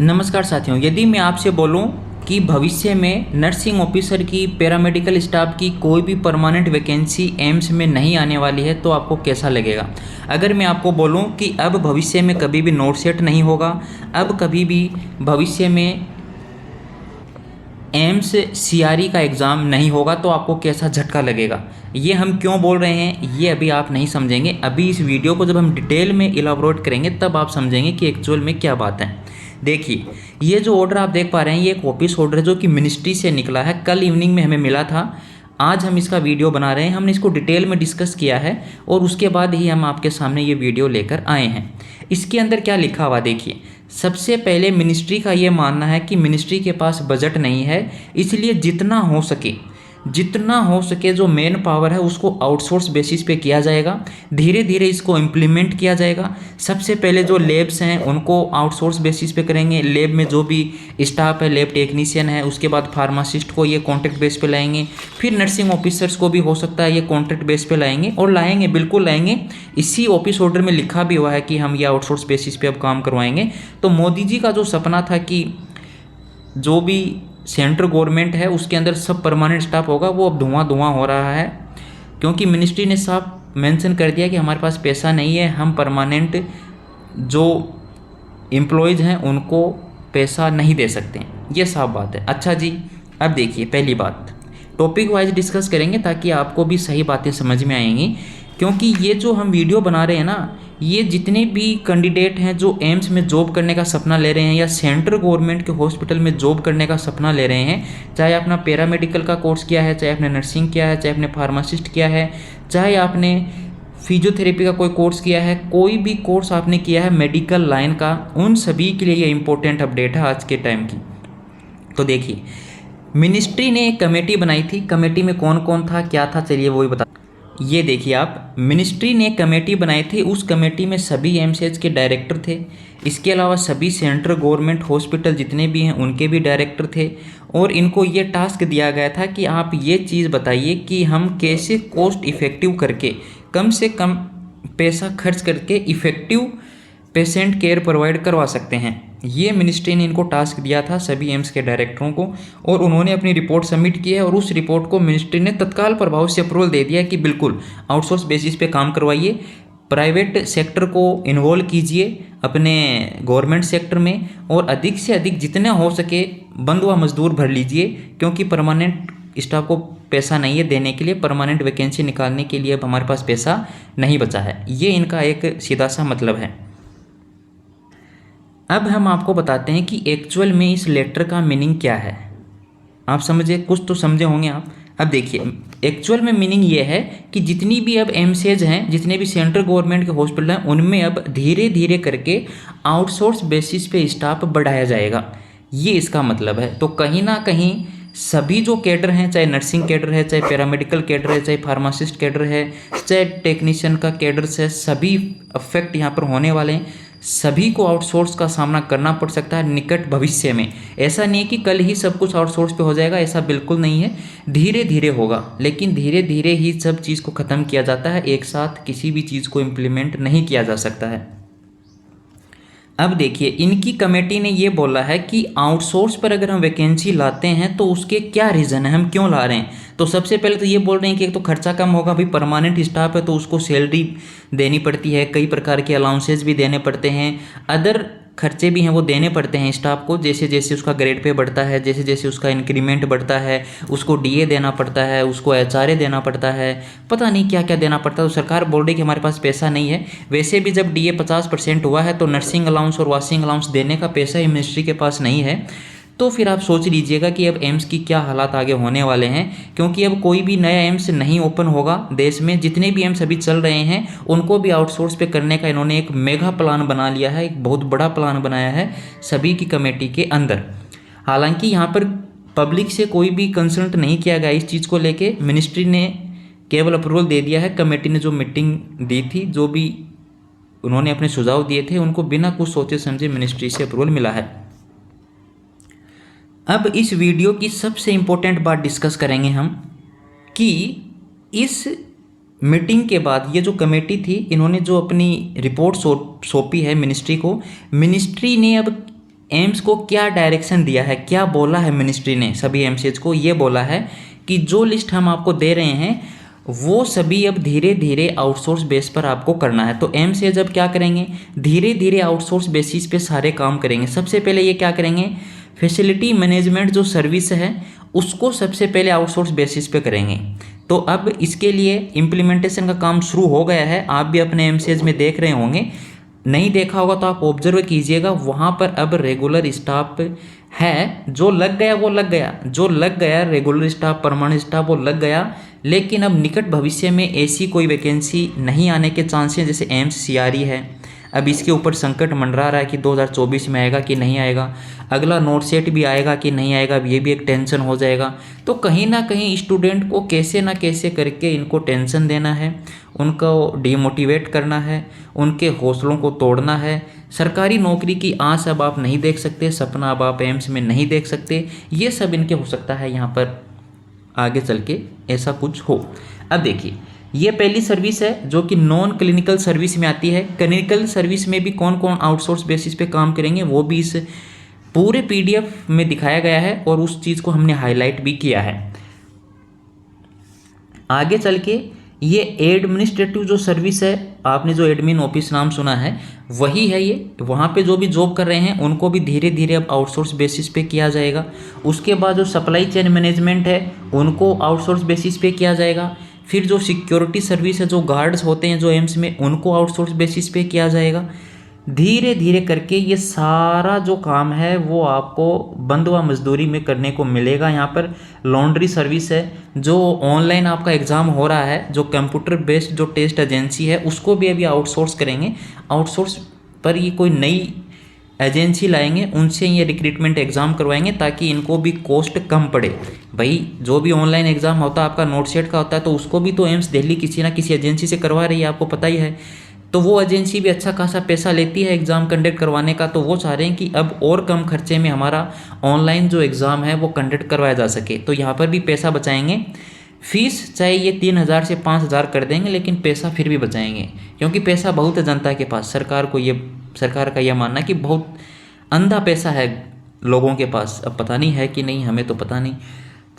नमस्कार साथियों, यदि मैं आपसे बोलूं कि भविष्य में नर्सिंग ऑफिसर की, पैरामेडिकल स्टाफ की कोई भी परमानेंट वैकेंसी एम्स में नहीं आने वाली है तो आपको कैसा लगेगा। अगर मैं आपको बोलूं कि अब भविष्य में कभी भी नोट सेट नहीं होगा, अब कभी भी भविष्य में एम्स सीआरई का एग्ज़ाम नहीं होगा तो आपको कैसा झटका लगेगा। ये हम क्यों बोल रहे हैं ये अभी आप नहीं समझेंगे। अभी इस वीडियो को जब हम डिटेल में इलाबोरेट करेंगे तब आप समझेंगे कि एक्चुअल में क्या बात है। देखिए, ये जो ऑर्डर आप देख पा रहे हैं ये एक ऑफिस ऑर्डर है जो कि मिनिस्ट्री से निकला है। कल इवनिंग में हमें मिला था। आज हम इसका वीडियो बना रहे हैं। हमने इसको डिटेल में डिस्कस किया है और उसके बाद ही हम आपके सामने ये वीडियो लेकर आए हैं। इसके अंदर क्या लिखा हुआ देखिए। सबसे पहले मिनिस्ट्री का ये मानना है कि मिनिस्ट्री के पास बजट नहीं है, इसलिए जितना हो सके जो मेन पावर है उसको आउटसोर्स बेसिस पे किया जाएगा। धीरे धीरे इसको इम्प्लीमेंट किया जाएगा। सबसे पहले जो लेब्स हैं उनको आउटसोर्स बेसिस पे करेंगे। लेब में जो भी स्टाफ है, लैब टेक्नीशियन है, उसके बाद फार्मासिस्ट को ये कॉन्ट्रैक्ट बेस पे लाएंगे। फिर नर्सिंग ऑफिसर्स को भी हो सकता है ये कॉन्ट्रैक्ट बेस पे लाएंगे, और लाएंगे, बिल्कुल लाएंगे। इसी ऑफिस ऑर्डर में लिखा भी हुआ है कि हम ये आउटसोर्स बेसिस पे अब काम करवाएंगे। तो मोदी जी का जो सपना था कि जो भी सेंट्रल गवर्नमेंट है उसके अंदर सब परमानेंट स्टाफ होगा, वो अब धुआं हो रहा है, क्योंकि मिनिस्ट्री ने साफ मेंशन कर दिया कि हमारे पास पैसा नहीं है, हम परमानेंट जो एम्प्लॉयज़ हैं उनको पैसा नहीं दे सकते। ये साफ बात है। अच्छा जी, अब देखिए, पहली बात टॉपिक वाइज डिस्कस करेंगे ताकि आपको भी सही बातें समझ में आएंगी। क्योंकि ये जो हम वीडियो बना रहे हैं ना, ये जितने भी कैंडिडेट हैं जो एम्स में जॉब करने का सपना ले रहे हैं या सेंट्रल गवर्नमेंट के हॉस्पिटल में जॉब करने का सपना ले रहे हैं, चाहे आपने पैरामेडिकल का कोर्स किया है, चाहे आपने नर्सिंग किया है, चाहे आपने फार्मासिस्ट किया है, चाहे आपने फिजियोथेरेपी का कोई कोर्स किया है, कोई भी कोर्स आपने किया है मेडिकल लाइन का, उन सभी के लिए ये इंपॉर्टेंट अपडेट है आज के टाइम की। तो देखिए, मिनिस्ट्री ने एक कमेटी बनाई थी। कमेटी में कौन कौन था, क्या था, चलिए वो भी बता। ये देखिए आप, मिनिस्ट्री ने एक कमेटी बनाई थी। उस कमेटी में सभी एमसीएच के डायरेक्टर थे। इसके अलावा सभी सेंट्रल गवर्नमेंट हॉस्पिटल जितने भी हैं उनके भी डायरेक्टर थे। और इनको ये टास्क दिया गया था कि आप ये चीज़ बताइए कि हम कैसे कॉस्ट इफ़ेक्टिव करके, कम से कम पैसा खर्च करके इफ़ेक्टिव पेशेंट केयर प्रोवाइड करवा सकते हैं। ये मिनिस्ट्री ने इनको टास्क दिया था सभी एम्स के डायरेक्टरों को, और उन्होंने अपनी रिपोर्ट सबमिट की है। और उस रिपोर्ट को मिनिस्ट्री ने तत्काल प्रभाव से अप्रूवल दे दिया कि बिल्कुल आउटसोर्स बेसिस पे काम करवाइए, प्राइवेट सेक्टर को इन्वॉल्व कीजिए अपने गवर्नमेंट सेक्टर में, और अधिक से अधिक जितने हो सके बंद व मजदूर भर लीजिए, क्योंकि परमानेंट स्टाफ को पैसा नहीं है देने के लिए, परमानेंट वैकेंसी निकालने के लिए अब हमारे पास पैसा नहीं बचा है। ये इनका एक सीधा सा मतलब है। अब हम आपको बताते हैं कि एक्चुअल में इस लेटर का मीनिंग क्या है। आप समझे, कुछ तो समझे होंगे आप। अब देखिए, एक्चुअल में मीनिंग ये है कि जितनी भी अब एमसीएच हैं, जितने भी सेंट्रल गवर्नमेंट के हॉस्पिटल हैं, उनमें अब धीरे धीरे करके आउटसोर्स बेसिस पे स्टाफ बढ़ाया जाएगा। ये इसका मतलब है। तो कहीं ना कहीं सभी जो कैडर हैं, चाहे नर्सिंग कैडर है, चाहे पैरामेडिकल कैडर है, चाहे फार्मासिस्ट कैडर है, चाहे टेक्नीशियन का कैडर है, सभी अफेक्ट यहाँ पर होने वाले हैं। सभी को आउटसोर्स का सामना करना पड़ सकता है निकट भविष्य में। ऐसा नहीं है कि कल ही सब कुछ आउटसोर्स पे हो जाएगा, ऐसा बिल्कुल नहीं है। धीरे धीरे होगा, लेकिन धीरे धीरे ही सब चीज़ को ख़त्म किया जाता है। एक साथ किसी भी चीज़ को इम्प्लीमेंट नहीं किया जा सकता है। अब देखिए, इनकी कमेटी ने ये बोला है कि आउटसोर्स पर अगर हम वैकेंसी लाते हैं तो उसके क्या रीज़न है, हम क्यों ला रहे हैं। तो सबसे पहले तो ये बोल रहे हैं कि एक तो खर्चा कम होगा। भाई, परमानेंट स्टाफ है तो उसको सैलरी देनी पड़ती है, कई प्रकार के अलाउंसेस भी देने पड़ते हैं, अदर खर्चे भी हैं वो देने पड़ते हैं स्टाफ को। जैसे जैसे उसका ग्रेड पे बढ़ता है, जैसे जैसे उसका इंक्रीमेंट बढ़ता है, उसको डीए देना पड़ता है, उसको एचआरए देना पड़ता है, पता नहीं क्या क्या देना पड़ता है। तो सरकार बोल रही कि हमारे पास पैसा नहीं है। वैसे भी जब डीए 50% हुआ है तो नर्सिंग अलाउंस और वॉशिंग अलाउंस देने का पैसा ही मिनिस्ट्री के पास नहीं है। तो फिर आप सोच लीजिएगा कि अब एम्स की क्या हालात आगे होने वाले हैं, क्योंकि अब कोई भी नया एम्स नहीं ओपन होगा देश में। जितने भी एम्स अभी चल रहे हैं उनको भी आउटसोर्स पे करने का इन्होंने एक मेगा प्लान बना लिया है, एक बहुत बड़ा प्लान बनाया है सभी की कमेटी के अंदर। हालांकि यहाँ पर पब्लिक से कोई भी कंसल्ट नहीं किया गया इस चीज़ को लेके। मिनिस्ट्री ने केवल अप्रूवल दे दिया है। कमेटी ने जो मीटिंग दी थी, जो भी उन्होंने अपने सुझाव दिए थे, उनको बिना कुछ सोचे समझे मिनिस्ट्री से अप्रूवल मिला है। अब इस वीडियो की सबसे इम्पोर्टेंट बात डिस्कस करेंगे हम कि इस मीटिंग के बाद ये जो कमेटी थी, इन्होंने जो अपनी रिपोर्ट सौंपी है मिनिस्ट्री को, मिनिस्ट्री ने अब एम्स को क्या डायरेक्शन दिया है, क्या बोला है मिनिस्ट्री ने सभी एमसीएच को, ये बोला है कि जो लिस्ट हम आपको दे रहे हैं वो सभी अब धीरे धीरे आउटसोर्स बेस पर आपको करना है। तो एमसीएच अब क्या करेंगे, धीरे धीरे आउटसोर्स बेसिस पे सारे काम करेंगे। सबसे पहले ये क्या करेंगे, फैसिलिटी मैनेजमेंट जो सर्विस है उसको सबसे पहले आउटसोर्स बेसिस पे करेंगे। तो अब इसके लिए इम्प्लीमेंटेशन का काम शुरू हो गया है, आप भी अपने एमसीएच में देख रहे होंगे, नहीं देखा होगा तो आप ऑब्जर्व कीजिएगा। वहाँ पर अब रेगुलर स्टाफ है, जो लग गया वो लग गया, जो लग गया रेगुलर स्टाफ परमानेंट स्टाफ वो लग गया, लेकिन अब निकट भविष्य में ऐसी कोई वैकेंसी नहीं आने के चांसेस, जैसे एम्स सीआरई है, अब इसके ऊपर संकट मंडरा रहा है कि 2024 में आएगा कि नहीं आएगा, अगला नोट सेट भी आएगा कि नहीं आएगा, अब ये भी एक टेंशन हो जाएगा। तो कहीं ना कहीं स्टूडेंट को कैसे ना कैसे करके इनको टेंशन देना है, उनको डिमोटिवेट करना है, उनके हौसलों को तोड़ना है। सरकारी नौकरी की आस अब आप नहीं देख सकते, सपना अब आप एम्स में नहीं देख सकते, ये सब इनके हो सकता है यहाँ पर आगे चल के ऐसा कुछ हो। अब देखिए, ये पहली सर्विस है जो कि नॉन क्लिनिकल सर्विस में आती है। क्लिनिकल सर्विस में भी कौन कौन आउटसोर्स बेसिस पे काम करेंगे वो भी इस पूरे पीडीएफ में दिखाया गया है और उस चीज़ को हमने हाईलाइट भी किया है। आगे चल के ये एडमिनिस्ट्रेटिव जो सर्विस है, आपने जो एडमिन ऑफिस नाम सुना है वही है ये, वहाँ पे जो भी जॉब कर रहे हैं उनको भी धीरे धीरे अब आउटसोर्स बेसिस पे किया जाएगा। उसके बाद जो सप्लाई चेन मैनेजमेंट है उनको आउटसोर्स बेसिस पे किया जाएगा। फिर जो सिक्योरिटी सर्विस है, जो गार्ड्स होते हैं जो एम्स में, उनको आउटसोर्स बेसिस पे किया जाएगा। धीरे धीरे करके ये सारा जो काम है वो आपको बंधुआ मजदूरी में करने को मिलेगा। यहाँ पर लॉन्ड्री सर्विस है, जो ऑनलाइन आपका एग्ज़ाम हो रहा है, जो कंप्यूटर बेस्ड जो टेस्ट एजेंसी है उसको भी अभी आउटसोर्स करेंगे। आउटसोर्स पर ये कोई नई एजेंसी लाएंगे, उनसे ये रिक्रूटमेंट एग्ज़ाम करवाएंगे ताकि इनको भी कॉस्ट कम पड़े। भाई जो भी ऑनलाइन एग्ज़ाम होता है आपका नोट सेट का होता है, तो उसको भी तो एम्स दिल्ली किसी ना किसी एजेंसी से करवा रही है, आपको पता ही है। तो वो एजेंसी भी अच्छा खासा पैसा लेती है एग्ज़ाम कंडक्ट करवाने का, तो वो चाह रहे हैं कि अब और कम खर्चे में हमारा ऑनलाइन जो एग्ज़ाम है वो कंडक्ट करवाया जा सके। तो यहाँ पर भी पैसा बचाएंगे। फीस चाहे ये 3,000 से 5,000 कर देंगे, लेकिन पैसा फिर भी बचाएंगे, क्योंकि पैसा बहुत है जनता के पास। सरकार का यह मानना है कि बहुत अंधा पैसा है लोगों के पास। अब पता नहीं है कि नहीं, हमें तो पता नहीं।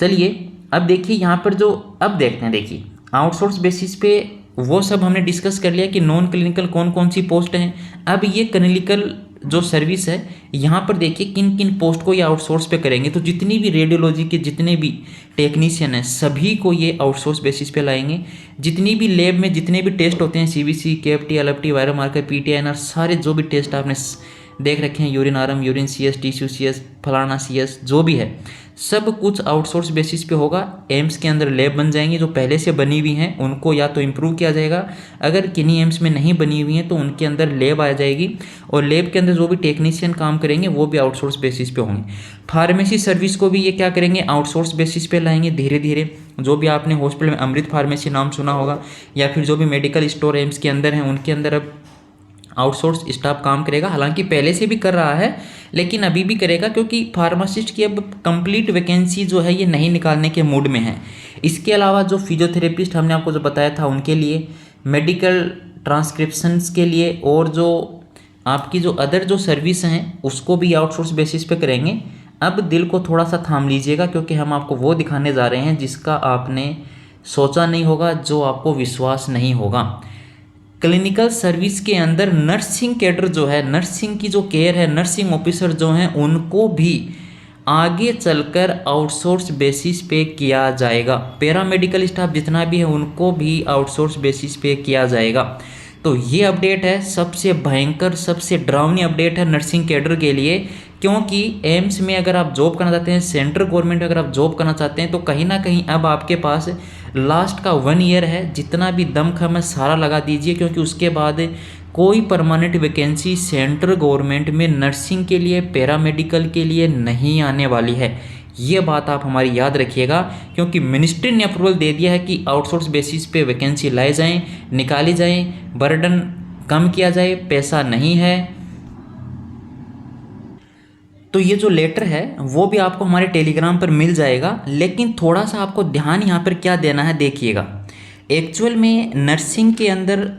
चलिए अब देखिए यहाँ पर जो अब देखते हैं, देखिए आउटसोर्स बेसिस पे वो सब हमने डिस्कस कर लिया कि नॉन क्लिनिकल कौन कौन सी पोस्ट हैं। अब ये क्लिनिकल जो सर्विस है यहाँ पर देखिए किन किन पोस्ट को ये आउटसोर्स पे करेंगे। तो जितनी भी रेडियोलॉजी के जितने भी टेक्नीशियन हैं सभी को ये आउटसोर्स बेसिस पे लाएंगे। जितनी भी लैब में जितने भी टेस्ट होते हैं, CBC, KFT, LFT, viral marker, PT INR, सारे जो भी टेस्ट आपने देख रखे हैं, urine RM, urine CS, tissue CS, फलाना सीएस, जो भी है सब कुछ आउटसोर्स बेसिस पे होगा। एम्स के अंदर लैब बन जाएंगी, जो पहले से बनी हुई हैं उनको या तो इम्प्रूव किया जाएगा, अगर किन्हीं एम्स में नहीं बनी हुई हैं तो उनके अंदर लैब आ जाएगी, और लैब के अंदर जो भी टेक्नीशियन काम करेंगे वो भी आउटसोर्स बेसिस पे होंगे। फार्मेसी सर्विस को भी ये क्या करेंगे, आउटसोर्स बेसिस पे लाएंगे धीरे धीरे। जो भी आपने हॉस्पिटल में अमृत फार्मेसी नाम सुना होगा, या फिर जो भी मेडिकल स्टोर एम्स के अंदर हैं उनके अंदर अब आउटसोर्स स्टाफ काम करेगा। हालांकि पहले से भी कर रहा है लेकिन अभी भी करेगा, क्योंकि फार्मासिस्ट की अब कंप्लीट वैकेंसी जो है ये नहीं निकालने के मूड में है। इसके अलावा जो फिजियोथेरेपिस्ट हमने आपको जो बताया था उनके लिए, मेडिकल ट्रांसक्रिप्शंस के लिए, और जो आपकी जो अदर जो सर्विस हैं उसको भी आउटसोर्स बेसिस पे करेंगे। अब दिल को थोड़ा सा थाम लीजिएगा, क्योंकि हम आपको वो दिखाने जा रहे हैं जिसका आपने सोचा नहीं होगा, जो आपको विश्वास नहीं होगा। क्लिनिकल सर्विस के अंदर नर्सिंग कैडर जो है, नर्सिंग की जो केयर है, नर्सिंग ऑफिसर जो हैं उनको भी आगे चलकर आउटसोर्स बेसिस पे किया जाएगा। पैरामेडिकल स्टाफ जितना भी है उनको भी आउटसोर्स बेसिस पे किया जाएगा। तो ये अपडेट है, सबसे भयंकर सबसे डरावनी अपडेट है नर्सिंग कैडर के लिए, क्योंकि एम्स में अगर आप जॉब करना चाहते हैं, सेंट्रल गवर्नमेंट में अगर आप जॉब करना चाहते हैं, तो कहीं ना कहीं अब आपके पास लास्ट का 1 ईयर है। जितना भी दमखम है सारा लगा दीजिए, क्योंकि उसके बाद कोई परमानेंट वैकेंसी सेंट्रल गवर्नमेंट में नर्सिंग के लिए, पैरामेडिकल के लिए नहीं आने वाली है। ये बात आप हमारी याद रखिएगा, क्योंकि मिनिस्ट्री ने अप्रूवल दे दिया है कि आउटसोर्स बेसिस पे वैकेंसी लाए जाएं, निकाली जाएं, बर्डन कम किया जाए, पैसा नहीं है। तो ये जो लेटर है वो भी आपको हमारे टेलीग्राम पर मिल जाएगा, लेकिन थोड़ा सा आपको ध्यान यहाँ पर क्या देना है देखिएगा। एक्चुअल में नर्सिंग के अंदर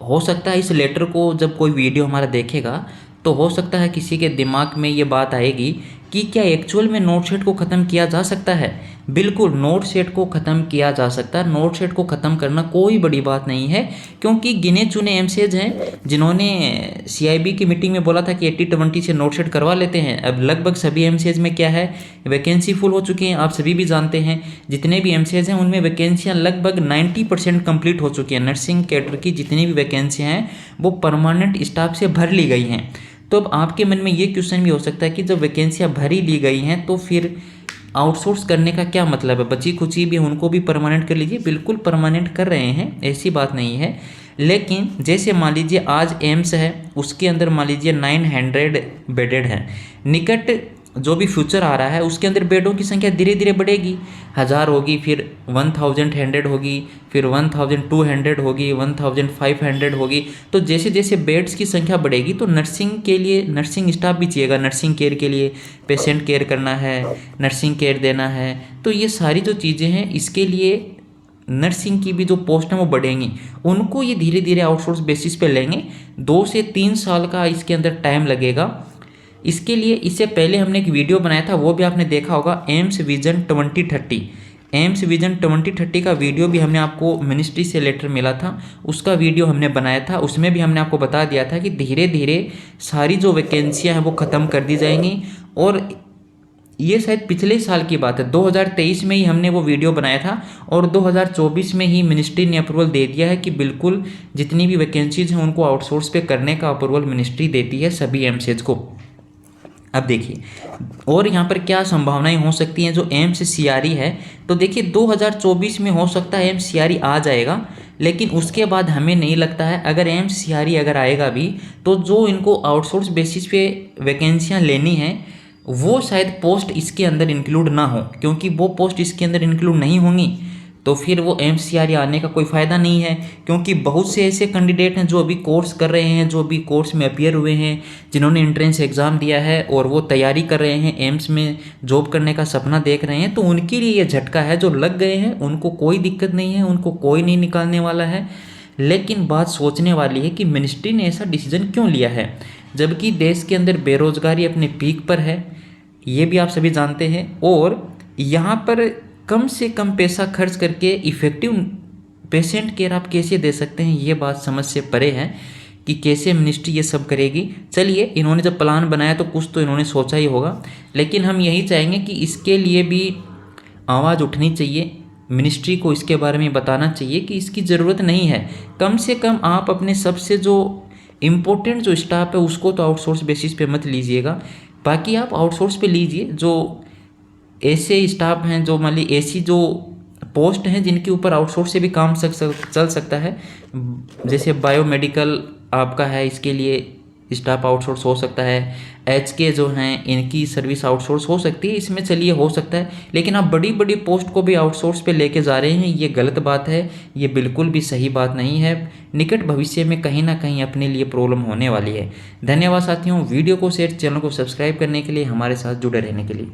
हो सकता है इस लेटर को जब कोई वीडियो हमारा देखेगा तो हो सकता है किसी के दिमाग में ये बात आएगी कि क्या एक्चुअल में नोट शेड को ख़त्म किया जा सकता है। बिल्कुल नोट शेड को ख़त्म किया जा सकता है। नोट शेड को ख़त्म करना कोई बड़ी बात नहीं है, क्योंकि गिने चुने एमसीएज हैं जिन्होंने सीआईबी की मीटिंग में बोला था कि 80-20 से नोट शेड करवा लेते हैं। अब लगभग सभी एमसीएज में क्या है, वैकेंसी फुल हो चुकी हैं। आप सभी भी जानते हैं जितने भी एमसीएज हैं उनमें वैकेंसियाँ लगभग 90% कंप्लीट हो चुकी हैं। नर्सिंग कैडर की जितनी भी वैकेंसियाँ हैं वो परमानेंट स्टाफ से भर ली गई हैं। तो अब आपके मन में ये क्वेश्चन भी हो सकता है कि जब वैकेंसियाँ भरी ली गई हैं तो फिर आउटसोर्स करने का क्या मतलब है, बची खुची भी उनको भी परमानेंट कर लीजिए। बिल्कुल परमानेंट कर रहे हैं, ऐसी बात नहीं है। लेकिन जैसे मान लीजिए आज एम्स है, उसके अंदर मान लीजिए 900 बेडेड है। निकट जो भी फ्यूचर आ रहा है उसके अंदर बेडों की संख्या धीरे धीरे बढ़ेगी, 1000 होगी, फिर 1100 होगी, फिर 1200 होगी, 1500 होगी। तो जैसे जैसे बेड्स की संख्या बढ़ेगी तो नर्सिंग के लिए नर्सिंग स्टाफ भी चाहिएगा। नर्सिंग केयर के लिए पेशेंट केयर करना है, नर्सिंग केयर देना है, तो ये सारी जो चीज़ें हैं इसके लिए नर्सिंग की भी जो पोस्ट हैं वो बढ़ेंगी। उनको ये धीरे धीरे आउटसोर्स बेसिस पे लेंगे। 2 से 3 साल का इसके अंदर टाइम लगेगा। इसके लिए इससे पहले हमने एक वीडियो बनाया था, वो भी आपने देखा होगा, एम्स विजन 2030। एम्स विजन 2030 का वीडियो भी हमने आपको मिनिस्ट्री से लेटर मिला था, उसका वीडियो हमने बनाया था। उसमें भी हमने आपको बता दिया था कि धीरे धीरे सारी जो वैकेंसियाँ हैं वो ख़त्म कर दी जाएंगी। और ये शायद पिछले साल की बात है, 2023 में ही हमने वो वीडियो बनाया था और 2024 में ही मिनिस्ट्री ने अप्रूवल दे दिया है कि बिल्कुल जितनी भी वैकेंसीज हैं उनको आउटसोर्स पे करने का अप्रूवल मिनिस्ट्री देती है सभी एमसीएच को। अब देखिए और यहाँ पर क्या संभावनाएं हो सकती हैं जो एम्स सीआरई है। तो देखिए 2024 में हो सकता है एम्स सीआरई आ जाएगा, लेकिन उसके बाद हमें नहीं लगता है अगर एम्स सीआरई अगर आएगा भी तो जो इनको आउटसोर्स बेसिस पे वैकेंसियाँ लेनी हैं वो शायद पोस्ट इसके अंदर इंक्लूड ना हो, क्योंकि वो पोस्ट इसके अंदर इंक्लूड नहीं होंगी तो फिर वो एमसीआरई आने का कोई फ़ायदा नहीं है। क्योंकि बहुत से ऐसे कैंडिडेट हैं जो अभी कोर्स कर रहे हैं, जो अभी कोर्स में अपीयर हुए हैं, जिन्होंने एंट्रेंस एग्ज़ाम दिया है और वो तैयारी कर रहे हैं, एम्स में जॉब करने का सपना देख रहे हैं, तो उनके लिए ये झटका है। जो लग गए हैं उनको कोई दिक्कत नहीं है, उनको कोई नहीं निकालने वाला है। लेकिन बात सोचने वाली है कि मिनिस्ट्री ने ऐसा डिसीजन क्यों लिया है, जबकि देश के अंदर बेरोजगारी अपने पीक पर है, ये भी आप सभी जानते हैं। और यहाँ पर कम से कम पैसा खर्च करके इफ़ेक्टिव पेशेंट केयर आप कैसे दे सकते हैं, ये बात समझ से परे है कि कैसे मिनिस्ट्री ये सब करेगी। चलिए इन्होंने जब प्लान बनाया तो कुछ तो इन्होंने सोचा ही होगा, लेकिन हम यही चाहेंगे कि इसके लिए भी आवाज़ उठनी चाहिए। मिनिस्ट्री को इसके बारे में बताना चाहिए कि इसकी ज़रूरत नहीं है। कम से कम आप अपने सबसे जो इम्पोर्टेंट जो स्टाफ है उसको तो आउटसोर्स बेसिस पे मत लीजिएगा, बाकी आप आउटसोर्स पे लीजिए। जो ऐसे स्टाफ हैं जो मान ली ऐसी जो पोस्ट हैं जिनके ऊपर आउटसोर्स से भी काम चल सकता है, जैसे बायोमेडिकल आपका है, इसके लिए स्टाफ आउटसोर्स हो सकता है। एचके जो हैं इनकी सर्विस आउटसोर्स हो सकती है, इसमें चलिए हो सकता है। लेकिन आप बड़ी बड़ी पोस्ट को भी आउटसोर्स पे लेके जा रहे हैं, ये गलत बात है, ये बिल्कुल भी सही बात नहीं है। निकट भविष्य में कहीं ना कहीं अपने लिए प्रॉब्लम होने वाली है। धन्यवाद साथियों, वीडियो को शेयर, चैनल को सब्सक्राइब करने के लिए, हमारे साथ जुड़े रहने के लिए।